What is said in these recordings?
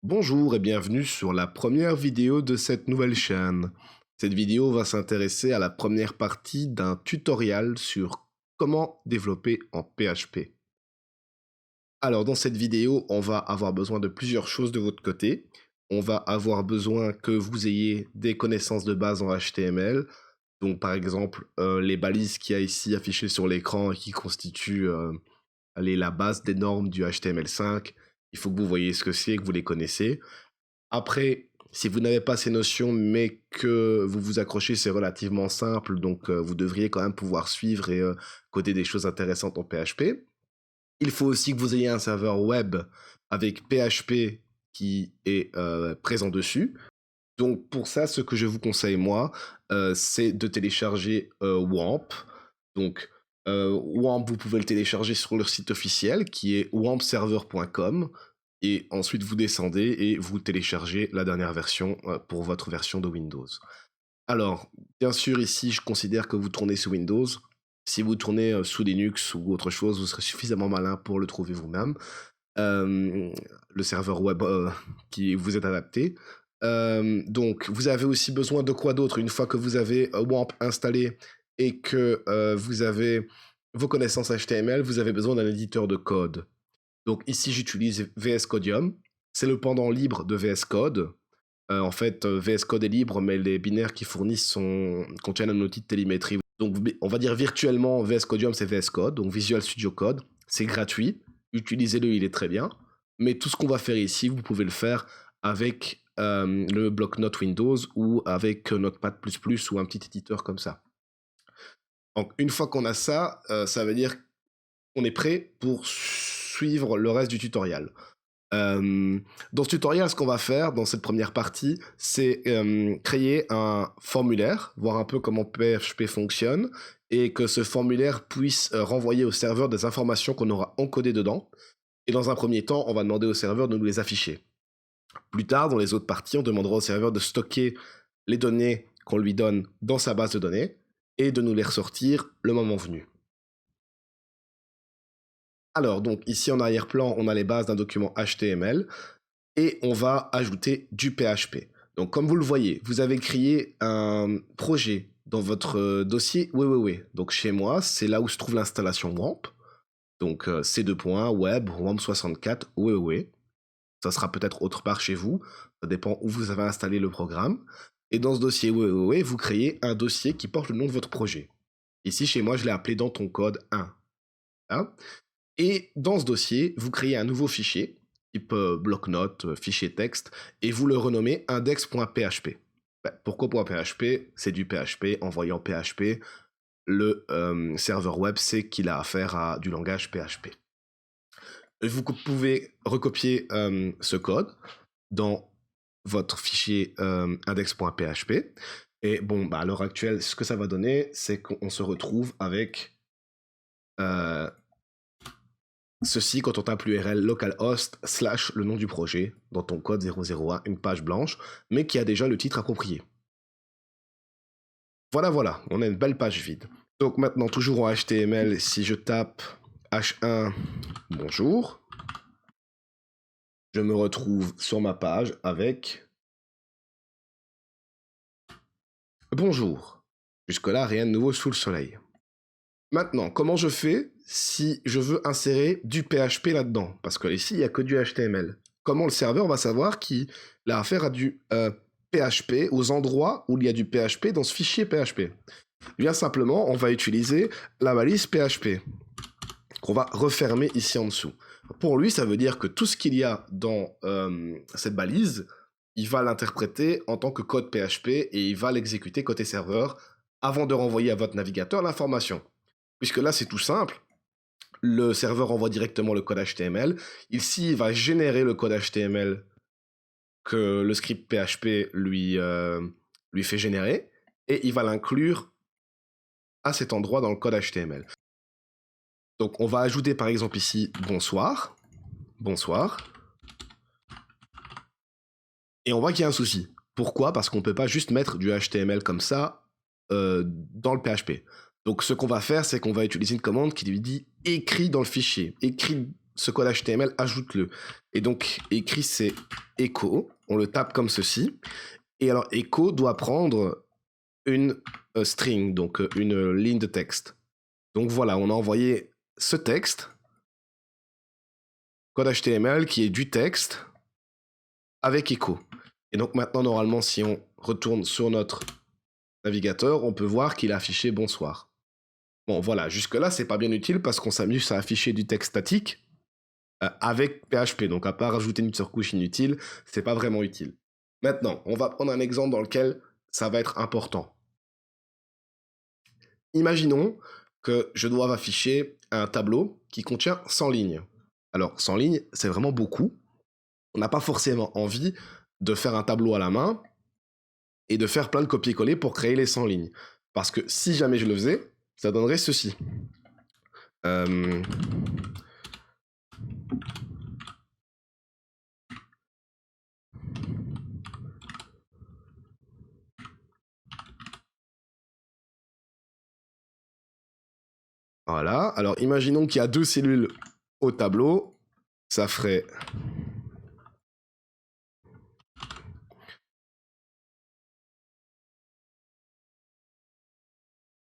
Bonjour et bienvenue sur la première vidéo de cette nouvelle chaîne. Cette vidéo va s'intéresser à la première partie d'un tutoriel sur comment développer en PHP. Alors dans cette vidéo, on va avoir besoin de plusieurs choses de votre côté. On va avoir besoin que vous ayez des connaissances de base en HTML. Donc par exemple, les balises qu'il y a ici affichées sur l'écran et qui constituent la base des normes du HTML5. Il faut que vous voyez ce que c'est, que vous les connaissez. Après, si vous n'avez pas ces notions, mais que vous vous accrochez, c'est relativement simple, donc vous devriez quand même pouvoir suivre et coder des choses intéressantes en PHP. Il faut aussi que vous ayez un serveur web avec PHP qui est présent dessus. Donc pour ça, ce que je vous conseille, moi, c'est de télécharger WAMP. Donc WAMP, vous pouvez le télécharger sur leur site officiel qui est wampserver.com. Et ensuite, vous descendez et vous téléchargez la dernière version pour votre version de Windows. Alors, bien sûr, ici, je considère que vous tournez sous Windows. Si vous tournez sous Linux ou autre chose, vous serez suffisamment malin pour le trouver vous-même. Le serveur web qui vous est adapté. Donc, vous avez aussi besoin de quoi d'autre une fois que vous avez WAMP installé et que vous avez vos connaissances HTML, vous avez besoin d'un éditeur de code. Donc ici, j'utilise VS Codium. C'est le pendant libre de VS Code. En fait, VS Code est libre, mais les binaires qu'ils fournissent contiennent un outil de télémétrie. Donc on va dire virtuellement, VS Codium, c'est VS Code, donc Visual Studio Code. C'est gratuit. Utilisez-le, il est très bien. Mais tout ce qu'on va faire ici, vous pouvez le faire avec le bloc-notes Windows ou avec Notepad++ ou un petit éditeur comme ça. Donc une fois qu'on a ça, ça veut dire qu'on est prêt pour suivre le reste du tutoriel. Dans ce tutoriel, ce qu'on va faire dans cette première partie, c'est créer un formulaire, voir un peu comment PHP fonctionne, et que ce formulaire puisse renvoyer au serveur des informations qu'on aura encodées dedans. Et dans un premier temps, on va demander au serveur de nous les afficher. Plus tard, dans les autres parties, on demandera au serveur de stocker les données qu'on lui donne dans sa base de données et de nous les ressortir le moment venu. Alors, donc ici en arrière-plan, on a les bases d'un document HTML et on va ajouter du PHP. Donc comme vous le voyez, vous avez créé un projet dans votre dossier www. Donc chez moi, c'est là où se trouve l'installation WAMP. Donc C2.web, WAMP64, www. Ça sera peut-être autre part chez vous, ça dépend où vous avez installé le programme. Et dans ce dossier www, vous créez un dossier qui porte le nom de votre projet. Ici, chez moi, je l'ai appelé dans ton code 1. Hein. Et dans ce dossier, vous créez un nouveau fichier, type bloc-notes, fichier texte, et vous le renommez index.php. Pourquoi .php? C'est du PHP, envoyé en PHP. Le serveur web sait qu'il a affaire à du langage PHP. Vous pouvez recopier ce code dans votre fichier index.php. Et bon, à l'heure actuelle, ce que ça va donner, c'est qu'on se retrouve avec ceci quand on tape l'URL localhost / le nom du projet dans ton code 001, une page blanche, mais qui a déjà le titre approprié. Voilà, on a une belle page vide. Donc maintenant, toujours en HTML, si je tape h1 bonjour, je me retrouve sur ma page avec bonjour. Jusque-là, rien de nouveau sous le soleil. Maintenant, comment je fais si je veux insérer du PHP là-dedans? Parce que ici, il n'y a que du HTML. Comment le serveur va savoir qu'il a affaire à du PHP aux endroits où il y a du PHP dans ce fichier PHP? Bien simplement, on va utiliser la balise PHP qu'on va refermer ici en dessous. Pour lui, ça veut dire que tout ce qu'il y a dans cette balise, il va l'interpréter en tant que code PHP et il va l'exécuter côté serveur avant de renvoyer à votre navigateur l'information. Puisque là, c'est tout simple. Le serveur envoie directement le code HTML. Ici, il va générer le code HTML que le script PHP lui fait générer et il va l'inclure à cet endroit dans le code HTML. Donc, on va ajouter par exemple ici bonsoir. Bonsoir. Et on voit qu'il y a un souci. Pourquoi? Parce qu'on ne peut pas juste mettre du HTML comme ça dans le PHP. Donc ce qu'on va faire, c'est qu'on va utiliser une commande qui lui dit écrit dans le fichier. Écrit ce code HTML, ajoute-le. Et donc, écrit, c'est echo. On le tape comme ceci. Et alors, echo doit prendre une string, donc une ligne de texte. Donc voilà, on a envoyé ce texte, code HTML qui est du texte avec echo. Et donc maintenant, normalement, si on retourne sur notre navigateur, on peut voir qu'il a affiché bonsoir. Bon, voilà, jusque-là, c'est pas bien utile parce qu'on s'amuse à afficher du texte statique avec PHP. Donc, à part rajouter une surcouche inutile, c'est pas vraiment utile. Maintenant, on va prendre un exemple dans lequel ça va être important. Imaginons que je dois afficher un tableau qui contient 100 lignes. Alors, 100 lignes, c'est vraiment beaucoup. On n'a pas forcément envie de faire un tableau à la main et de faire plein de copier-coller pour créer les 100 lignes. Parce que si jamais je le faisais, ça donnerait ceci. Voilà, alors imaginons qu'il y a 2 cellules au tableau, ça ferait...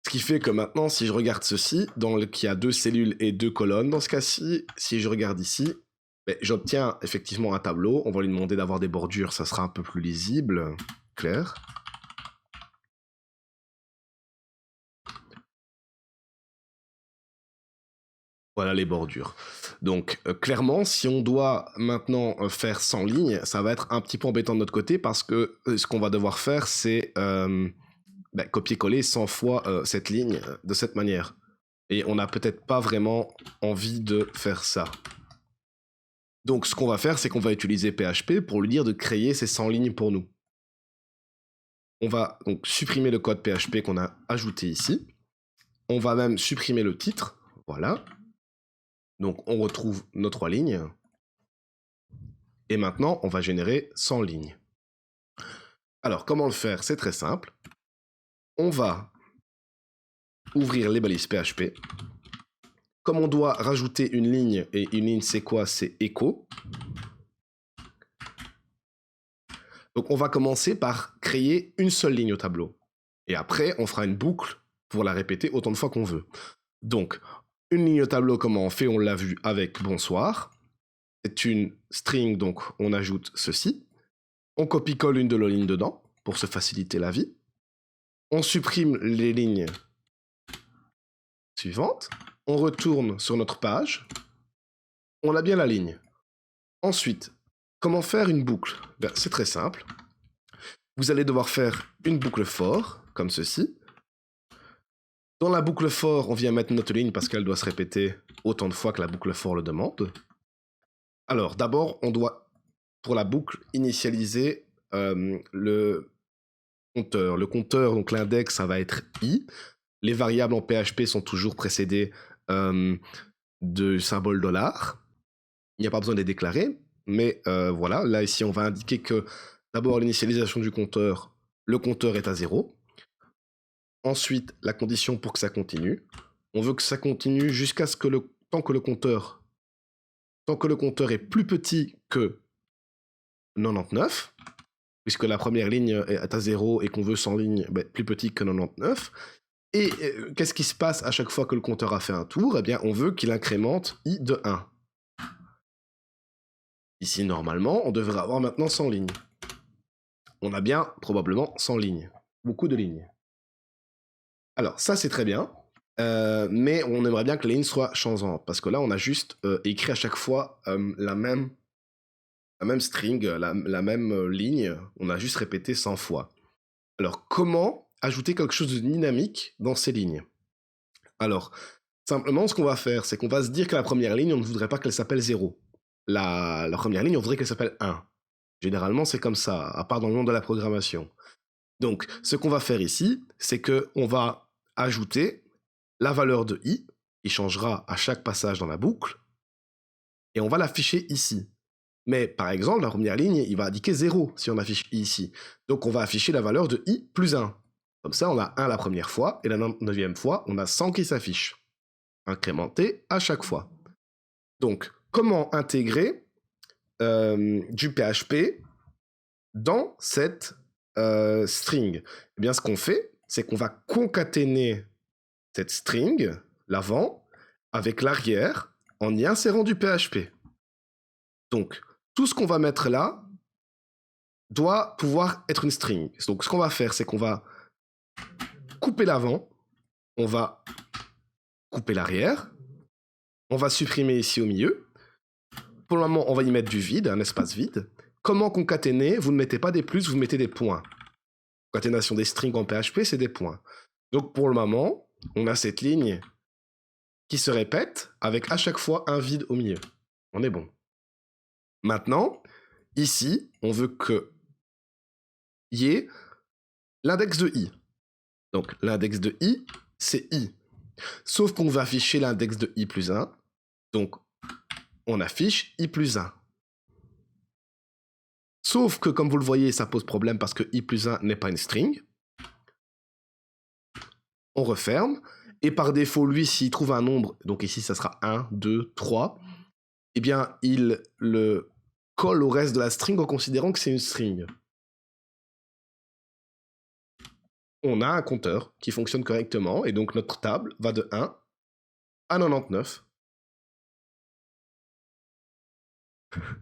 Ce qui fait que maintenant, si je regarde ceci, qu'il y a 2 cellules et 2 colonnes dans ce cas-ci, si je regarde ici, j'obtiens effectivement un tableau. On va lui demander d'avoir des bordures, ça sera un peu plus lisible, clair. Voilà les bordures. Donc clairement, si on doit maintenant faire 100 lignes, ça va être un petit peu embêtant de notre côté parce que ce qu'on va devoir faire, c'est copier-coller 100 fois cette ligne de cette manière. Et on n'a peut-être pas vraiment envie de faire ça. Donc ce qu'on va faire, c'est qu'on va utiliser PHP pour lui dire de créer ces 100 lignes pour nous. On va donc supprimer le code PHP qu'on a ajouté ici. On va même supprimer le titre. Voilà. Donc on retrouve nos 3 lignes. Et maintenant, on va générer 100 lignes. Alors, comment le faire? C'est très simple. On va ouvrir les balises PHP. Comme on doit rajouter une ligne, et une ligne c'est quoi? C'est echo. Donc on va commencer par créer une seule ligne au tableau. Et après, on fera une boucle pour la répéter autant de fois qu'on veut. Donc, une ligne au tableau, comment on fait? On l'a vu avec bonsoir. C'est une string, donc on ajoute ceci. On copie-colle une de nos lignes dedans pour se faciliter la vie. On supprime les lignes suivantes. On retourne sur notre page. On a bien la ligne. Ensuite, comment faire une boucle? C'est très simple. Vous allez devoir faire une boucle for, comme ceci. Dans la boucle for, on vient mettre notre ligne parce qu'elle doit se répéter autant de fois que la boucle for le demande. Alors, d'abord, on doit, pour la boucle, initialiser le compteur. Le compteur, donc l'index, ça va être i. Les variables en PHP sont toujours précédées de symbole $. Il n'y a pas besoin de les déclarer, mais voilà, là ici on va indiquer que d'abord l'initialisation du compteur, le compteur est à 0. Ensuite, la condition pour que ça continue. On veut que ça continue jusqu'à ce que tant que le compteur est plus petit que 99, puisque la première ligne est à 0 et qu'on veut 100 lignes plus petit que 99. Et qu'est-ce qui se passe à chaque fois que le compteur a fait un tour? Eh bien, on veut qu'il incrémente i de 1. Ici, normalement, on devrait avoir maintenant 100 lignes. On a bien probablement 100 lignes. Beaucoup de lignes. Alors, ça, c'est très bien. Mais on aimerait bien que les lignes soient changeantes. Parce que là, on a juste écrit à chaque fois la même string, la même ligne. On a juste répété 100 fois. Alors, comment ajouter quelque chose de dynamique dans ces lignes? Alors, simplement, ce qu'on va faire, c'est qu'on va se dire que la première ligne, on ne voudrait pas qu'elle s'appelle 0. La première ligne, on voudrait qu'elle s'appelle 1. Généralement, c'est comme ça, à part dans le monde de la programmation. Donc, ce qu'on va faire ici, c'est qu'on va ajouter la valeur de i, qui changera à chaque passage dans la boucle, et on va l'afficher ici. Mais par exemple, la première ligne, il va indiquer 0 si on affiche i ici. Donc, on va afficher la valeur de i plus 1. Comme ça, on a 1 la première fois, et la 9e fois, on a 100 qui s'affiche. Incrémenté à chaque fois. Donc, comment intégrer du PHP dans cette string. Eh bien, ce qu'on fait, c'est qu'on va concaténer cette string, l'avant, avec l'arrière, en y insérant du PHP. Donc, tout ce qu'on va mettre là doit pouvoir être une string. Donc, ce qu'on va faire, c'est qu'on va couper l'avant, on va couper l'arrière, on va supprimer ici au milieu. Pour le moment, on va y mettre du vide, un espace vide. Comment concaténer? Vous ne mettez pas des plus, vous mettez des points. Concaténation des strings en PHP, c'est des points. Donc, pour le moment, on a cette ligne qui se répète avec à chaque fois un vide au milieu. On est bon. Maintenant, ici, on veut qu'il y ait l'index de i. Donc, l'index de i, c'est i. Sauf qu'on va afficher l'index de i plus 1. Donc, on affiche i plus 1. Sauf que, comme vous le voyez, ça pose problème parce que i plus 1 n'est pas une string. On referme. Et par défaut, lui, s'il trouve un nombre, donc ici, ça sera 1, 2, 3, eh bien, il le colle au reste de la string en considérant que c'est une string. On a un compteur qui fonctionne correctement, et donc notre table va de 1 à 99.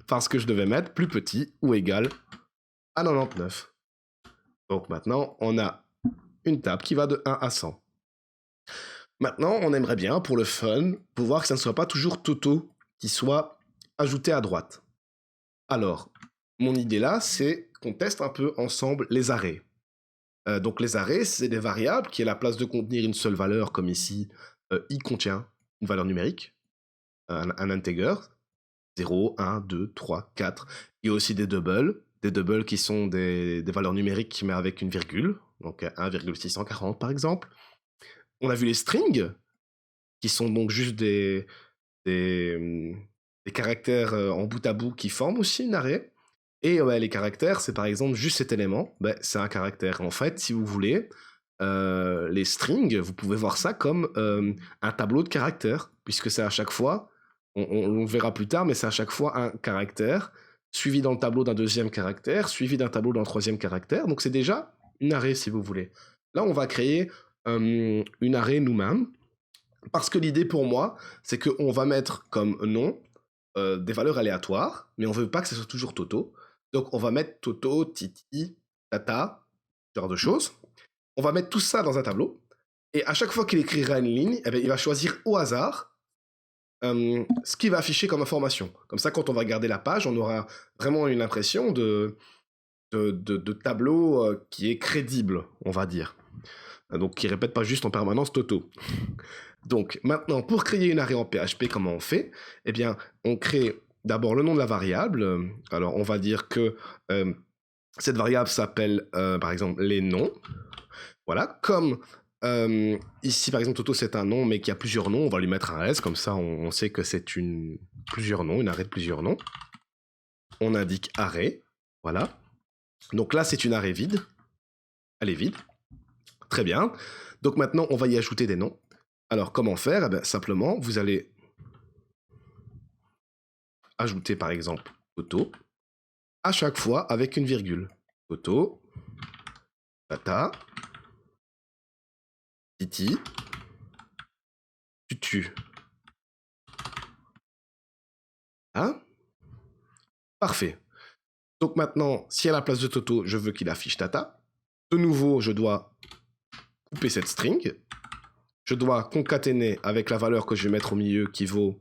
Parce que je devais mettre plus petit ou égal à 99. Donc maintenant, on a une table qui va de 1 à 100. Maintenant, on aimerait bien, pour le fun, pouvoir que ça ne soit pas toujours Toto qui soit ajouté à droite. Alors, mon idée là, c'est qu'on teste un peu ensemble les arrêts. Donc les arrêts, c'est des variables qui, à la place de contenir une seule valeur, comme ici, i contient une valeur numérique, un integer, 0, 1, 2, 3, 4. Il y a aussi des doubles qui sont des valeurs numériques mais avec une virgule, donc 1,640 par exemple. On a vu les strings, qui sont donc juste des caractères en bout à bout qui forment aussi une arrêt. Et les caractères, c'est par exemple juste cet élément, c'est un caractère. En fait, si vous voulez, les strings, vous pouvez voir ça comme un tableau de caractères, puisque c'est à chaque fois, on le verra plus tard, mais c'est à chaque fois un caractère, suivi dans le tableau d'un deuxième caractère, suivi d'un tableau d'un troisième caractère. Donc c'est déjà une arrêt, si vous voulez. Là, on va créer une arrêt nous-mêmes, parce que l'idée pour moi, c'est qu'on va mettre comme nom des valeurs aléatoires, mais on veut pas que ce soit toujours Toto. Donc on va mettre Toto, Titi, Tata, ce genre de choses. On va mettre tout ça dans un tableau, et à chaque fois qu'il écrira une ligne, eh bien, il va choisir au hasard ce qu'il va afficher comme information. Comme ça, quand on va regarder la page, on aura vraiment une impression de tableau qui est crédible, on va dire. Donc qui répète pas juste en permanence Toto. Donc maintenant, pour créer une arrêt en PHP, comment on fait? Eh bien, on crée d'abord le nom de la variable. Alors, on va dire que cette variable s'appelle, par exemple, les noms. Voilà, comme ici, par exemple, Toto, c'est un nom, mais qu'il y a plusieurs noms, on va lui mettre un S, comme ça, on sait que c'est plusieurs noms, une arrêt de plusieurs noms. On indique arrêt, voilà. Donc là, c'est une arrêt vide. Elle est vide. Très bien. Donc maintenant, on va y ajouter des noms. Alors, comment faire? Eh bien, simplement, vous allez ajouter, par exemple, Toto, à chaque fois avec une virgule. Toto, Tata, Titi, Tutu. Hein? Parfait. Donc maintenant, si à la place de Toto, je veux qu'il affiche Tata, de nouveau, je dois couper cette string. Je dois concaténer avec la valeur que je vais mettre au milieu qui vaut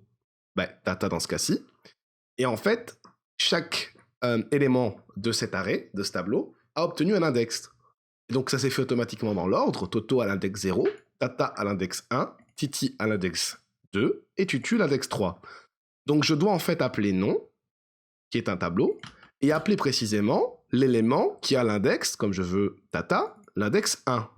Tata dans ce cas-ci. Et en fait, chaque élément de cet arrêt, de ce tableau, a obtenu un index. Et donc ça s'est fait automatiquement dans l'ordre. Toto à l'index 0, Tata à l'index 1, Titi à l'index 2 et Tutu à l'index 3. Donc je dois en fait appeler nom, qui est un tableau, et appeler précisément l'élément qui a l'index, comme je veux Tata, l'index 1.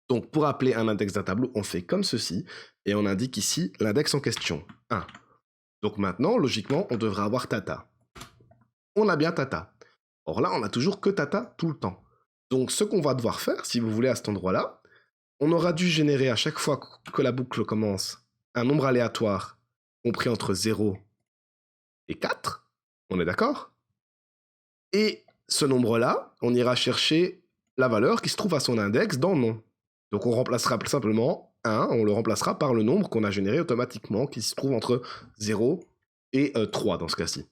Donc pour appeler un index d'un tableau, on fait comme ceci, et on indique ici l'index en question, 1. Donc maintenant, logiquement, on devrait avoir Tata. On a bien Tata. Or là, on n'a toujours que Tata tout le temps. Donc ce qu'on va devoir faire, si vous voulez, à cet endroit-là, on aura dû générer à chaque fois que la boucle commence un nombre aléatoire compris entre 0 et 4. On est d'accord? Et ce nombre-là, on ira chercher la valeur qui se trouve à son index dans nom. Donc on remplacera simplement 1, on le remplacera par le nombre qu'on a généré automatiquement, qui se trouve entre 0 et 3 dans ce cas-ci.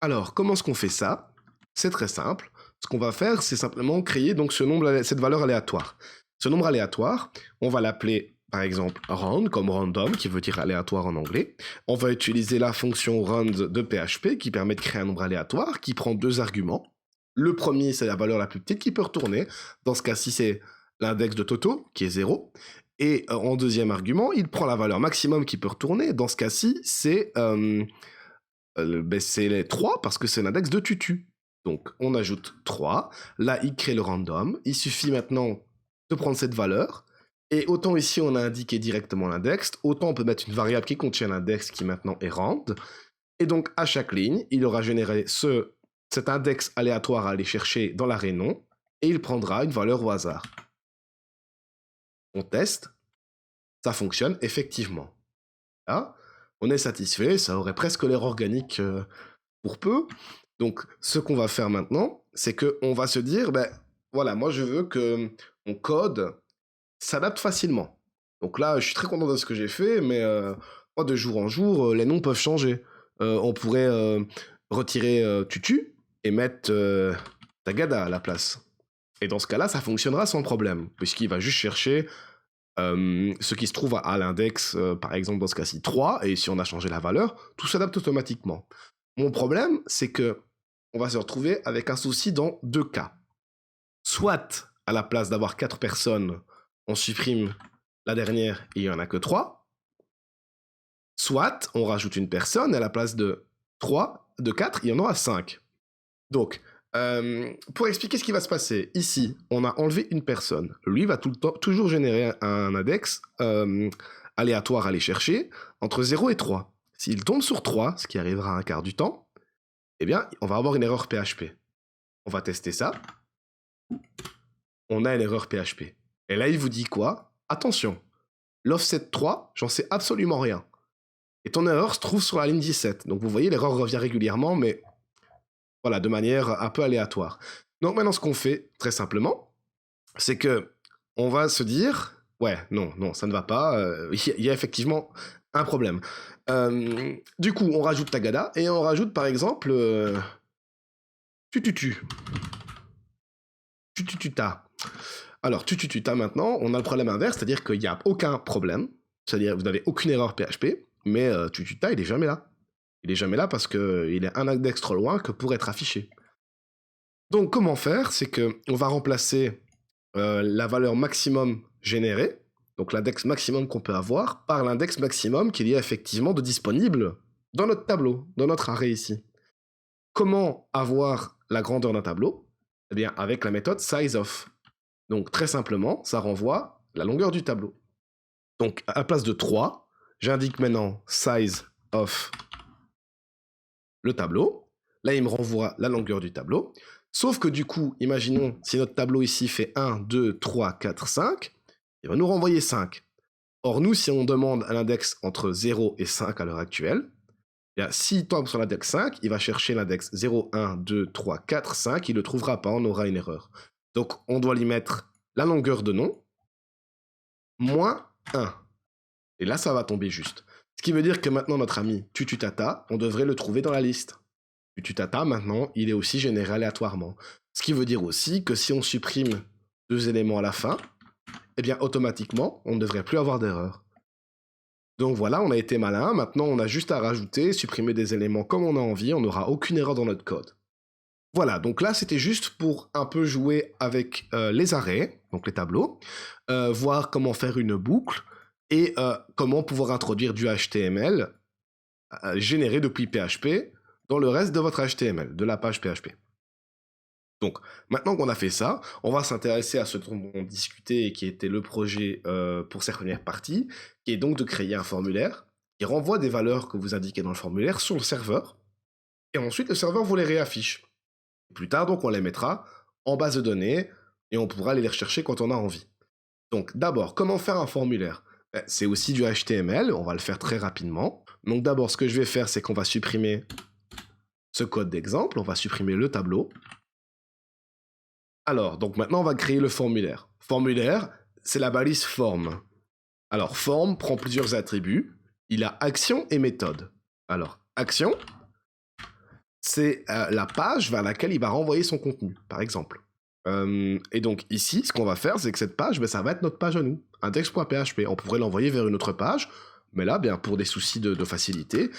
Alors, comment est-ce qu'on fait ça? C'est très simple. Ce qu'on va faire, c'est simplement créer donc cette valeur aléatoire. Ce nombre aléatoire, on va l'appeler par exemple round, comme random, qui veut dire aléatoire en anglais. On va utiliser la fonction round de PHP qui permet de créer un nombre aléatoire qui prend 2 arguments. Le premier, c'est la valeur la plus petite qui peut retourner. Dans ce cas-ci, c'est l'index de Toto, qui est 0. Et en deuxième argument, il prend la valeur maximum qui peut retourner. Dans ce cas-ci, c'est les 3 parce que c'est l'index de Tutu. Donc, on ajoute 3. Là, il crée le random. Il suffit maintenant de prendre cette valeur. Et autant ici, on a indiqué directement l'index, autant on peut mettre une variable qui contient l'index qui maintenant est round. Et donc, à chaque ligne, il aura généré cet index aléatoire à aller chercher dans l'arrêt nom. Et il prendra une valeur au hasard. On teste. Ça fonctionne effectivement. Là, on est satisfait, ça aurait presque l'air organique pour peu. Donc, ce qu'on va faire maintenant, c'est qu'on va se dire, ben voilà, moi je veux que mon code s'adapte facilement. Donc là, je suis très content de ce que j'ai fait, mais moi, de jour en jour, les noms peuvent changer. On pourrait retirer Tutu et mettre Tagada à la place. Et dans ce cas-là, ça fonctionnera sans problème, puisqu'il va juste chercher ce qui se trouve à l'index, par exemple dans ce cas-ci 3, et si on a changé la valeur, tout s'adapte automatiquement. Mon problème, c'est que on va se retrouver avec un souci dans 2 cas. Soit, à la place d'avoir 4 personnes, on supprime la dernière et il n'y en a que 3. Soit, on rajoute une personne, et à la place de 4, il y en aura 5. Donc, pour expliquer ce qui va se passer, ici, on a enlevé une personne. Lui va toujours générer un index aléatoire à aller chercher entre 0 et 3. S'il tombe sur 3, ce qui arrivera un quart du temps, eh bien, on va avoir une erreur PHP. On va tester ça. On a une erreur PHP. Et là, il vous dit quoi? Attention, l'offset 3, j'en sais absolument rien. Et ton erreur se trouve sur la ligne 17. Donc vous voyez, l'erreur revient régulièrement, mais voilà, de manière un peu aléatoire. Donc maintenant, ce qu'on fait, très simplement, c'est que on va se dire, ouais, non, ça ne va pas. Il y a effectivement un problème. Du coup, on rajoute Tagada et on rajoute par exemple Tutututa. Alors, Tutututa maintenant, on a le problème inverse, c'est-à-dire qu'il n'y a aucun problème, c'est-à-dire que vous n'avez aucune erreur PHP, mais Tututa, il est jamais là. Il est jamais là parce qu'il est un index trop loin que pour être affiché. Donc, comment faire? C'est qu'on va remplacer la valeur maximum générée, donc l'index maximum qu'on peut avoir, par l'index maximum qu'il y a effectivement de disponible dans notre tableau, dans notre arrêt ici. Comment avoir la grandeur d'un tableau? Eh bien, avec la méthode sizeOf. Donc, très simplement, ça renvoie la longueur du tableau. Donc, à la place de 3, j'indique maintenant size of le tableau. Là, il me renvoie la longueur du tableau. Sauf que du coup, imaginons, si notre tableau ici fait 1, 2, 3, 4, 5, il va nous renvoyer 5. Or, nous, si on demande un index entre 0 et 5 à l'heure actuelle, eh bien, s'il tombe sur l'index 5, il va chercher l'index 0, 1, 2, 3, 4, 5, il ne le trouvera pas, on aura une erreur. Donc, on doit lui mettre la longueur de nom, moins 1. Et là, ça va tomber juste. Ce qui veut dire que maintenant, notre ami Tututata, on devrait le trouver dans la liste. Tututata, maintenant, il est aussi généré aléatoirement. Ce qui veut dire aussi que si on supprime 2 éléments à la fin, eh bien, automatiquement, on ne devrait plus avoir d'erreur. Donc voilà, on a été malin. Maintenant, on a juste à rajouter, supprimer des éléments comme on a envie. On n'aura aucune erreur dans notre code. Voilà, donc là, c'était juste pour un peu jouer avec les arrêts, donc les tableaux, voir comment faire une boucle et comment pouvoir introduire du HTML généré depuis PHP dans le reste de votre HTML, de la page PHP. Donc, maintenant qu'on a fait ça, on va s'intéresser à ce dont on discutait et qui était le projet pour cette première partie, qui est donc de créer un formulaire qui renvoie des valeurs que vous indiquez dans le formulaire sur le serveur, et ensuite le serveur vous les réaffiche. Plus tard, donc, on les mettra en base de données et on pourra aller les rechercher quand on a envie. Donc, d'abord, comment faire un formulaire? C'est aussi du HTML, on va le faire très rapidement. Donc d'abord, ce que je vais faire, c'est qu'on va supprimer ce code d'exemple, on va supprimer le tableau. Alors, donc maintenant, on va créer le formulaire. Formulaire, c'est la balise forme. Alors, forme prend plusieurs attributs. Il a action et méthode. Alors, action, c'est la page vers laquelle il va renvoyer son contenu, par exemple. Et donc ici, ce qu'on va faire, c'est que cette page, ça va être notre page à nous, index.php. On pourrait l'envoyer vers une autre page, mais là, bien, pour des soucis de facilité,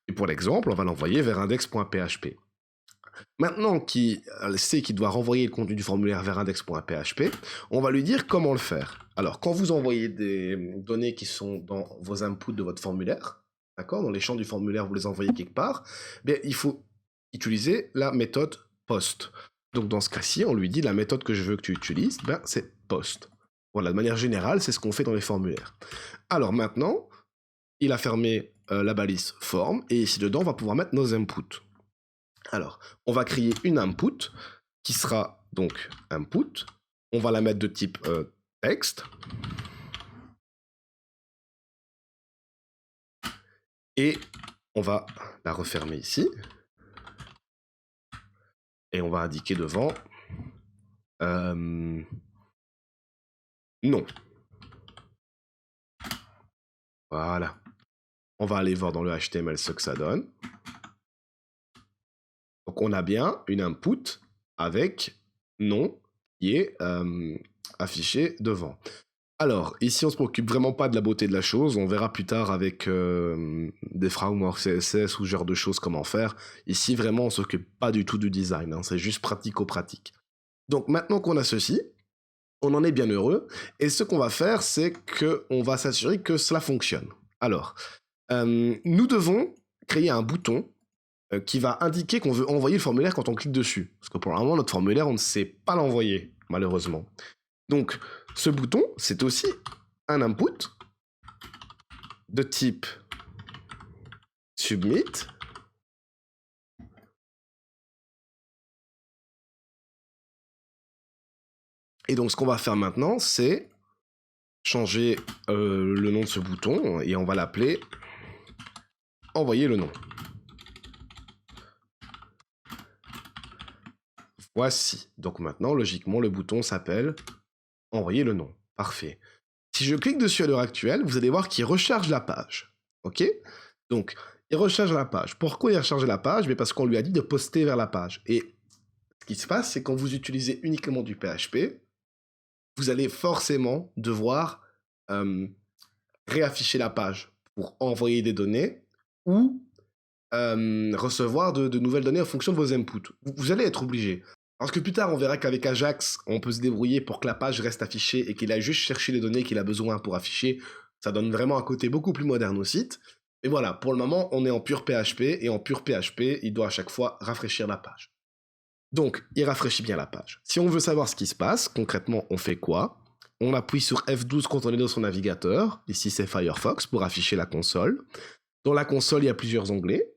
et pour l'exemple, on va l'envoyer vers index.php. Maintenant qu'il sait qu'il doit renvoyer le contenu du formulaire vers index.php, on va lui dire comment le faire. Alors, quand vous envoyez des données qui sont dans vos inputs de votre formulaire, d'accord, dans les champs du formulaire, vous les envoyez quelque part, bien, il faut utiliser la méthode post. Donc, dans ce cas-ci, on lui dit la méthode que je veux que tu utilises, ben, c'est post. Voilà, de manière générale, c'est ce qu'on fait dans les formulaires. Alors maintenant, il a fermé la balise form, et ici dedans, on va pouvoir mettre nos inputs. Alors, on va créer une input qui sera donc input. On va la mettre de type texte. Et on va la refermer ici. Et on va indiquer devant non. Voilà. On va aller voir dans le HTML ce que ça donne. Donc on a bien une input avec non qui est affiché devant. Alors, ici, on ne se préoccupe vraiment pas de la beauté de la chose. On verra plus tard avec des frameworks CSS ou ce genre de choses comment faire. Ici, vraiment, on ne s'occupe pas du tout du design. Hein. C'est juste pratico-pratique. Donc, maintenant qu'on a ceci, on en est bien heureux. Et ce qu'on va faire, c'est qu'on va s'assurer que cela fonctionne. Alors, nous devons créer un bouton qui va indiquer qu'on veut envoyer le formulaire quand on clique dessus. Parce que pour le moment, notre formulaire, on ne sait pas l'envoyer, malheureusement. Donc, ce bouton, c'est aussi un input de type submit. Et donc, ce qu'on va faire maintenant, c'est changer le nom de ce bouton et on va l'appeler envoyer le nom. Voici. Donc maintenant, logiquement, le bouton s'appelle envoyer le nom. Parfait. Si je clique dessus à l'heure actuelle, vous allez voir qu'il recharge la page. OK? Donc, il recharge la page. Pourquoi il recharge la page? Mais parce qu'on lui a dit de poster vers la page. Et ce qui se passe, c'est quand vous utilisez uniquement du PHP, vous allez forcément devoir réafficher la page pour envoyer des données ou recevoir de nouvelles données en fonction de vos inputs. Vous allez être obligé. Parce que plus tard, on verra qu'avec Ajax, on peut se débrouiller pour que la page reste affichée et qu'il a juste cherché les données qu'il a besoin pour afficher. Ça donne vraiment un côté beaucoup plus moderne au site. Mais voilà, pour le moment, on est en pur PHP et en pur PHP, il doit à chaque fois rafraîchir la page. Donc, il rafraîchit bien la page. Si on veut savoir ce qui se passe, concrètement, on fait quoi? On appuie sur F12 quand on est dans son navigateur. Ici, c'est Firefox pour afficher la console. Dans la console, il y a plusieurs onglets.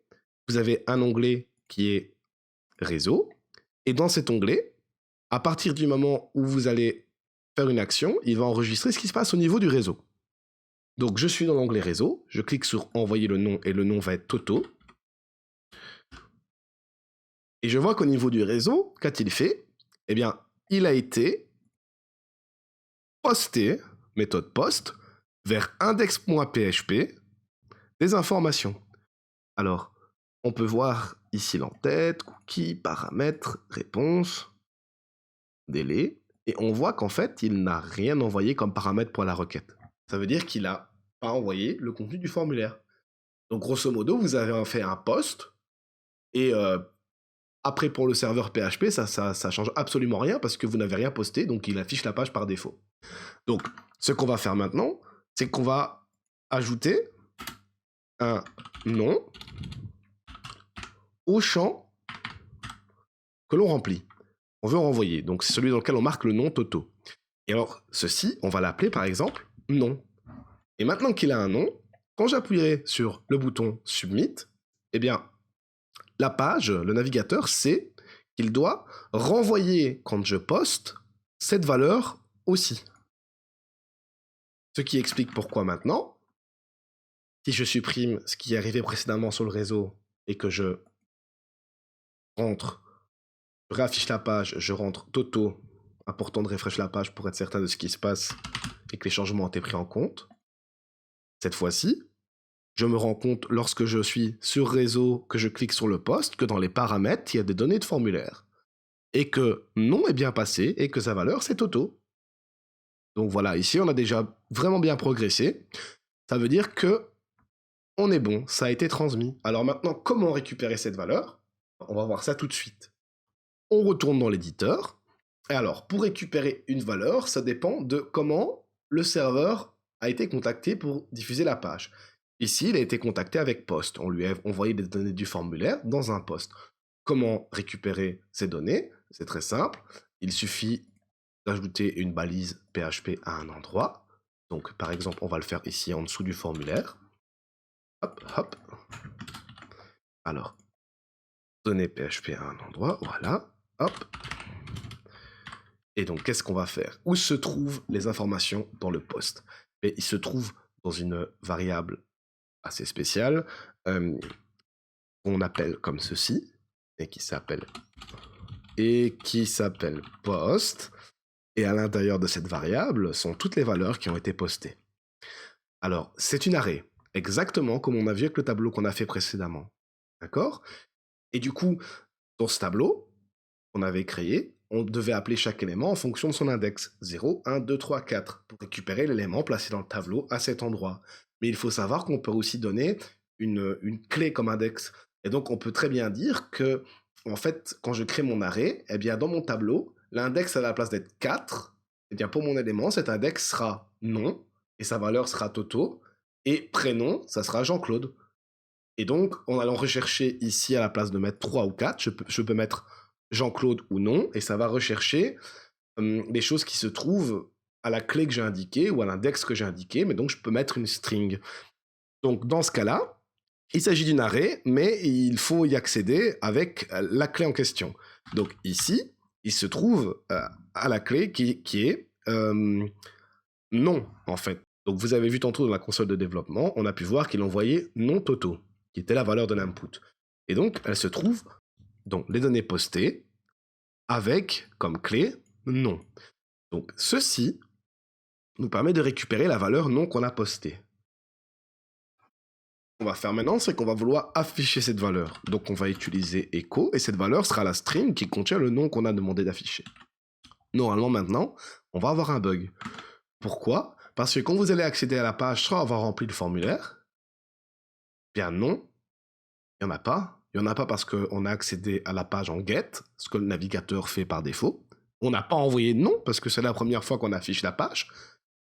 Vous avez un onglet qui est réseau. Et dans cet onglet, à partir du moment où vous allez faire une action, il va enregistrer ce qui se passe au niveau du réseau. Donc, je suis dans l'onglet réseau. Je clique sur envoyer le nom et le nom va être Toto. Et je vois qu'au niveau du réseau, qu'a-t-il fait? Eh bien, il a été posté, méthode post, vers index.php des informations. Alors, on peut voir ici l'entête, cookie, paramètres, réponse, délai, et on voit qu'en fait, il n'a rien envoyé comme paramètre pour la requête. Ça veut dire qu'il n'a pas envoyé le contenu du formulaire. Donc, grosso modo, vous avez fait un post, et après, pour le serveur PHP, ça change absolument rien parce que vous n'avez rien posté, donc il affiche la page par défaut. Donc, ce qu'on va faire maintenant, c'est qu'on va ajouter un nom au champ que l'on remplit. On veut renvoyer. Donc, c'est celui dans lequel on marque le nom Toto. Et alors, ceci, on va l'appeler par exemple nom. Et maintenant qu'il a un nom, quand j'appuierai sur le bouton Submit, eh bien, la page, le navigateur sait qu'il doit renvoyer, quand je poste, cette valeur aussi. Ce qui explique pourquoi maintenant, si je supprime ce qui est arrivé précédemment sur le réseau et que je rentre, je réaffiche la page, je rentre Toto, important de refresh la page pour être certain de ce qui se passe et que les changements ont été pris en compte. Cette fois-ci, je me rends compte lorsque je suis sur réseau, que je clique sur le poste, que dans les paramètres, il y a des données de formulaire. Et que nom est bien passé et que sa valeur, c'est Toto. Donc voilà, ici, on a déjà vraiment bien progressé. Ça veut dire que on est bon, ça a été transmis. Alors maintenant, comment récupérer cette valeur? On va voir ça tout de suite. On retourne dans l'éditeur. Et alors, pour récupérer une valeur, ça dépend de comment le serveur a été contacté pour diffuser la page. Ici, il a été contacté avec post. On lui a envoyé des données du formulaire dans un post. Comment récupérer ces données? C'est très simple. Il suffit d'ajouter une balise PHP à un endroit. Donc, par exemple, on va le faire ici en dessous du formulaire. Hop, hop. Alors, données PHP à un endroit, voilà. Hop. Et donc, qu'est-ce qu'on va faire? Où se trouvent les informations dans le post? Et il se trouve dans une variable assez spéciale qu'on appelle comme ceci, et qui s'appelle post. Et à l'intérieur de cette variable sont toutes les valeurs qui ont été postées. Alors, c'est une array, exactement comme on a vu avec le tableau qu'on a fait précédemment. D'accord? Et du coup, dans ce tableau qu'on avait créé, on devait appeler chaque élément en fonction de son index. 0, 1, 2, 3, 4, pour récupérer l'élément placé dans le tableau à cet endroit. Mais il faut savoir qu'on peut aussi donner une clé comme index. Et donc, on peut très bien dire que, en fait, quand je crée mon array, eh bien, dans mon tableau, l'index à la place d'être 4, eh bien, pour mon élément, cet index sera nom, et sa valeur sera Toto, et prénom, ça sera Jean-Claude. Et donc, en allant rechercher ici, à la place de mettre 3 ou 4, je peux mettre Jean-Claude ou non, et ça va rechercher les choses qui se trouvent à la clé que j'ai indiquée ou à l'index que j'ai indiqué, mais donc je peux mettre une string. Donc dans ce cas-là, il s'agit d'une array, mais il faut y accéder avec la clé en question. Donc ici, il se trouve à la clé qui est non, en fait. Donc vous avez vu tantôt dans la console de développement, on a pu voir qu'il envoyait non Toto, qui était la valeur de l'input. Et donc, elle se trouve dans les données postées avec comme clé non. Donc ceci nous permet de récupérer la valeur non qu'on a postée. Ce qu'on va faire maintenant, c'est qu'on va vouloir afficher cette valeur. Donc on va utiliser echo et cette valeur sera la string qui contient le nom qu'on a demandé d'afficher. Normalement maintenant, on va avoir un bug. Pourquoi? Parce que quand vous allez accéder à la page sans avoir rempli le formulaire, bien non, il n'y en a pas. Il n'y en a pas parce qu'on a accédé à la page en get, ce que le navigateur fait par défaut. On n'a pas envoyé de nom parce que c'est la première fois qu'on affiche la page.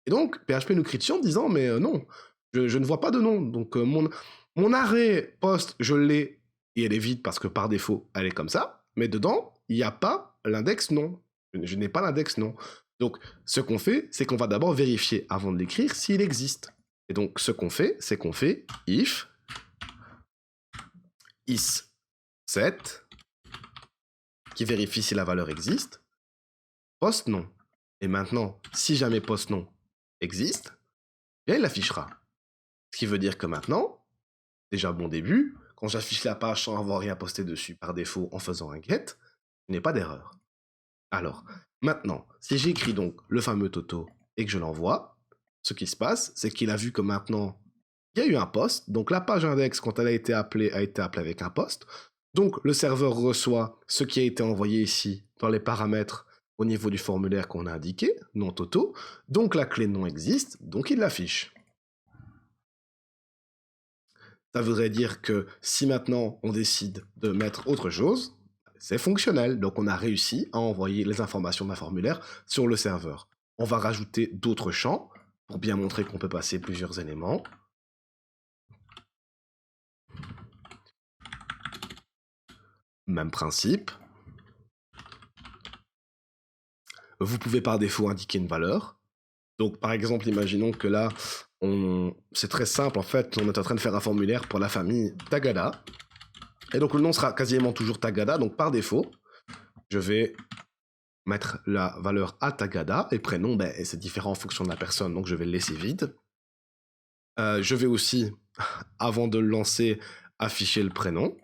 Et donc, PHP nous crie dessus en disant, mais non, je ne vois pas de nom. Donc, mon arrêt post, je l'ai et elle est vide parce que par défaut, elle est comme ça. Mais dedans, il n'y a pas l'index non. Je n'ai pas l'index non. Donc, ce qu'on fait, c'est qu'on va d'abord vérifier avant de l'écrire s'il existe. Et donc, ce qu'on fait, c'est qu'on fait if is7 qui vérifie si la valeur existe, post non. Et maintenant, si jamais post non existe, bien il l'affichera. Ce qui veut dire que maintenant, déjà bon début, quand j'affiche la page sans avoir rien posté dessus par défaut en faisant un get, il n'y a pas d'erreur. Alors, maintenant, si j'écris donc le fameux Toto et que je l'envoie, ce qui se passe, c'est qu'il a vu que maintenant, il y a eu un post, donc la page index, quand elle a été appelée avec un post. Donc le serveur reçoit ce qui a été envoyé ici dans les paramètres au niveau du formulaire qu'on a indiqué, non Toto. Donc la clé non existe, donc il l'affiche. Ça voudrait dire que si maintenant on décide de mettre autre chose, c'est fonctionnel. Donc on a réussi à envoyer les informations d'un formulaire sur le serveur. On va rajouter d'autres champs pour bien montrer qu'on peut passer plusieurs éléments. Même principe. Vous pouvez par défaut indiquer une valeur. Donc par exemple, imaginons que là, c'est très simple en fait, on est en train de faire un formulaire pour la famille Tagada. Et donc le nom sera quasiment toujours Tagada, donc par défaut, je vais mettre la valeur à Tagada, et prénom, ben, c'est différent en fonction de la personne, donc je vais le laisser vide. Je vais aussi, avant de le lancer, afficher le prénom.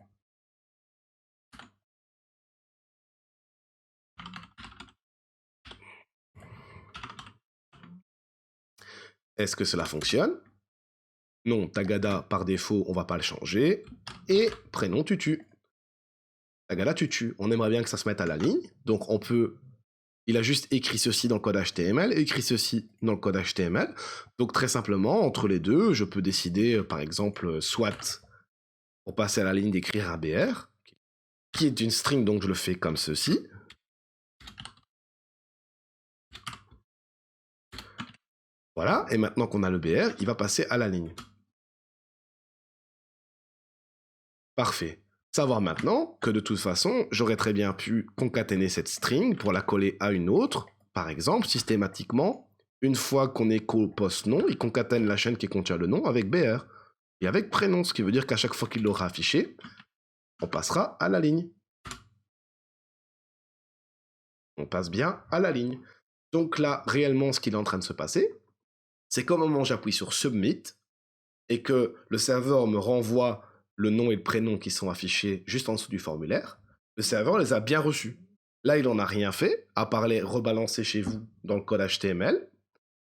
Est-ce que cela fonctionne? Non, Tagada, par défaut, on va pas le changer. Et prénom Tutu. Tagada Tutu. On aimerait bien que ça se mette à la ligne, donc on peut... Il a juste écrit ceci dans le code HTML, écrit ceci dans le code HTML. Donc très simplement, entre les deux, je peux décider, par exemple, soit pour passer à la ligne d'écrire un BR, qui est une string, donc je le fais comme ceci. Voilà, et maintenant qu'on a le BR, il va passer à la ligne. Parfait. Savoir maintenant que de toute façon, j'aurais très bien pu concaténer cette string pour la coller à une autre. Par exemple, systématiquement, une fois qu'on écho post nom, il concatène la chaîne qui contient le nom avec BR et avec prénom, ce qui veut dire qu'à chaque fois qu'il l'aura affiché, on passera à la ligne. On passe bien à la ligne. Donc là, réellement, ce qu'il est en train de se passer, c'est qu'au moment où j'appuie sur Submit et que le serveur me renvoie le nom et le prénom qui sont affichés juste en dessous du formulaire, le serveur les a bien reçus. Là, il n'en a rien fait, à part les rebalancer chez vous dans le code HTML,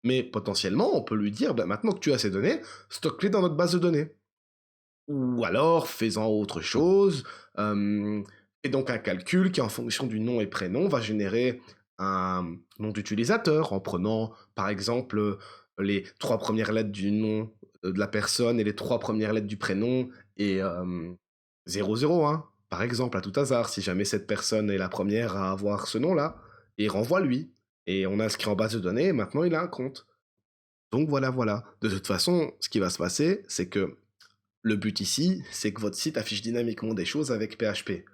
mais potentiellement, on peut lui dire, bah, maintenant que tu as ces données, stocke-les dans notre base de données. Ou alors, fais-en autre chose, et donc un calcul qui, en fonction du nom et prénom, va générer un nom d'utilisateur, en prenant, par exemple, les 3 premières lettres du nom de la personne et les 3 premières lettres du prénom, et 001, par exemple, à tout hasard, si jamais cette personne est la première à avoir ce nom-là, et il renvoie lui. Et on inscrit en base de données, et maintenant il a un compte. Donc voilà, voilà. De toute façon, ce qui va se passer, c'est que le but ici, c'est que votre site affiche dynamiquement des choses avec PHP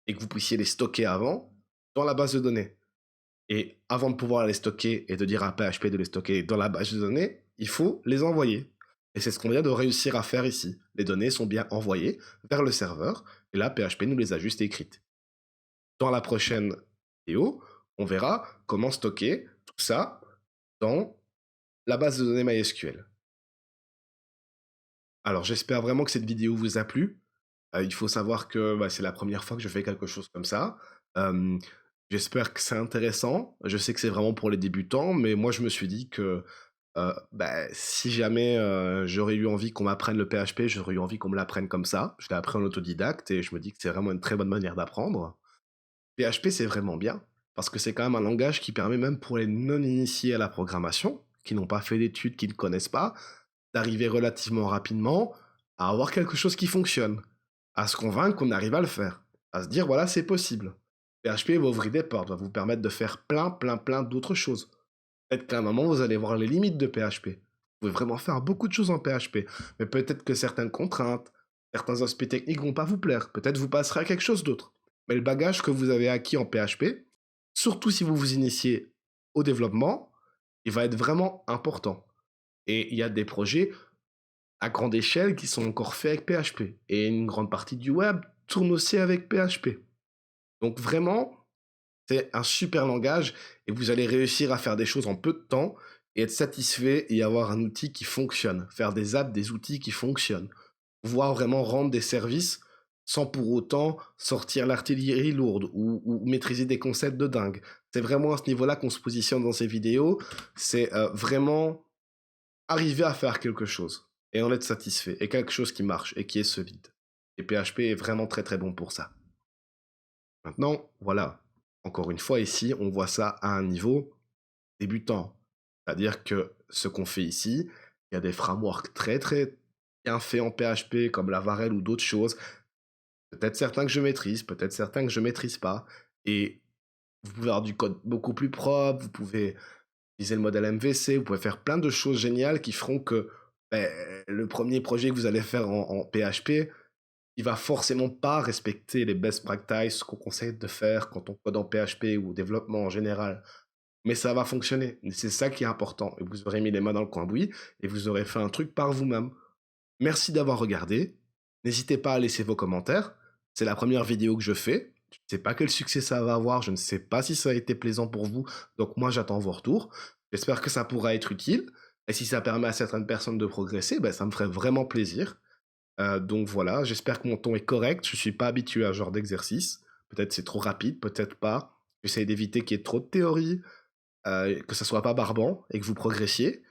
et que vous puissiez les stocker avant dans la base de données. Et avant de pouvoir les stocker et de dire à PHP de les stocker dans la base de données, il faut les envoyer. Et c'est ce qu'on vient de réussir à faire ici. Les données sont bien envoyées vers le serveur et là, PHP nous les a juste écrites. Dans la prochaine vidéo, on verra comment stocker tout ça dans la base de données MySQL. Alors j'espère vraiment que cette vidéo vous a plu. Il faut savoir que c'est la première fois que je fais quelque chose comme ça. Euh, J'espère que c'est intéressant. Je sais que c'est vraiment pour les débutants, mais moi je me suis dit que si jamais j'aurais eu envie qu'on m'apprenne le PHP, j'aurais eu envie qu'on me l'apprenne comme ça. Je l'ai appris en autodidacte et je me dis que c'est vraiment une très bonne manière d'apprendre. PHP, c'est vraiment bien, parce que c'est quand même un langage qui permet même pour les non-initiés à la programmation, qui n'ont pas fait d'études, qui ne connaissent pas, d'arriver relativement rapidement à avoir quelque chose qui fonctionne, à se convaincre qu'on arrive à le faire, à se dire voilà, c'est possible. PHP va ouvrir des portes, va vous permettre de faire plein d'autres choses. Peut-être qu'à un moment, vous allez voir les limites de PHP. Vous pouvez vraiment faire beaucoup de choses en PHP, mais peut-être que certaines contraintes, certains aspects techniques vont pas vous plaire. Peut-être vous passerez à quelque chose d'autre. Mais le bagage que vous avez acquis en PHP, surtout si vous vous initiez au développement, il va être vraiment important. Et il y a des projets à grande échelle qui sont encore faits avec PHP. Et une grande partie du web tourne aussi avec PHP. Donc vraiment, c'est un super langage et vous allez réussir à faire des choses en peu de temps et être satisfait et avoir un outil qui fonctionne. Faire des apps, des outils qui fonctionnent. Pouvoir vraiment rendre des services sans pour autant sortir l'artillerie lourde ou maîtriser des concepts de dingue. C'est vraiment à ce niveau-là qu'on se positionne dans ces vidéos. C'est vraiment arriver à faire quelque chose et en être satisfait et quelque chose qui marche et qui est solide. Et PHP est vraiment très bon pour ça. Maintenant, voilà. Encore une fois, ici, on voit ça à un niveau débutant. C'est-à-dire que ce qu'on fait ici, il y a des frameworks très bien faits en PHP, comme Laravel ou d'autres choses. Peut-être certains que je maîtrise, peut-être certains que je maîtrise pas. Et vous pouvez avoir du code beaucoup plus propre, vous pouvez utiliser le modèle MVC, vous pouvez faire plein de choses géniales qui feront que le premier projet que vous allez faire en PHP, il va forcément pas respecter les best practices qu'on conseille de faire quand on code en PHP ou au développement en général. Mais ça va fonctionner. C'est ça qui est important. Et vous aurez mis les mains dans le cambouis et vous aurez fait un truc par vous-même. Merci d'avoir regardé. N'hésitez pas à laisser vos commentaires. C'est la première vidéo que je fais. Je ne sais pas quel succès ça va avoir, je ne sais pas si ça a été plaisant pour vous, donc moi j'attends vos retours. J'espère que ça pourra être utile, et si ça permet à certaines personnes de progresser, ben, ça me ferait vraiment plaisir. Donc voilà, j'espère que mon ton est correct, je suis pas habitué à ce genre d'exercice. Peut-être c'est trop rapide, peut-être pas. J'essaie d'éviter qu'il y ait trop de théorie, que ça soit pas barbant et que vous progressiez.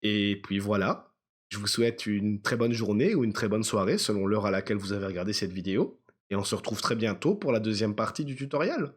Et puis voilà, je vous souhaite une très bonne journée ou une très bonne soirée selon l'heure à laquelle vous avez regardé cette vidéo. Et on se retrouve très bientôt pour la deuxième partie du tutoriel.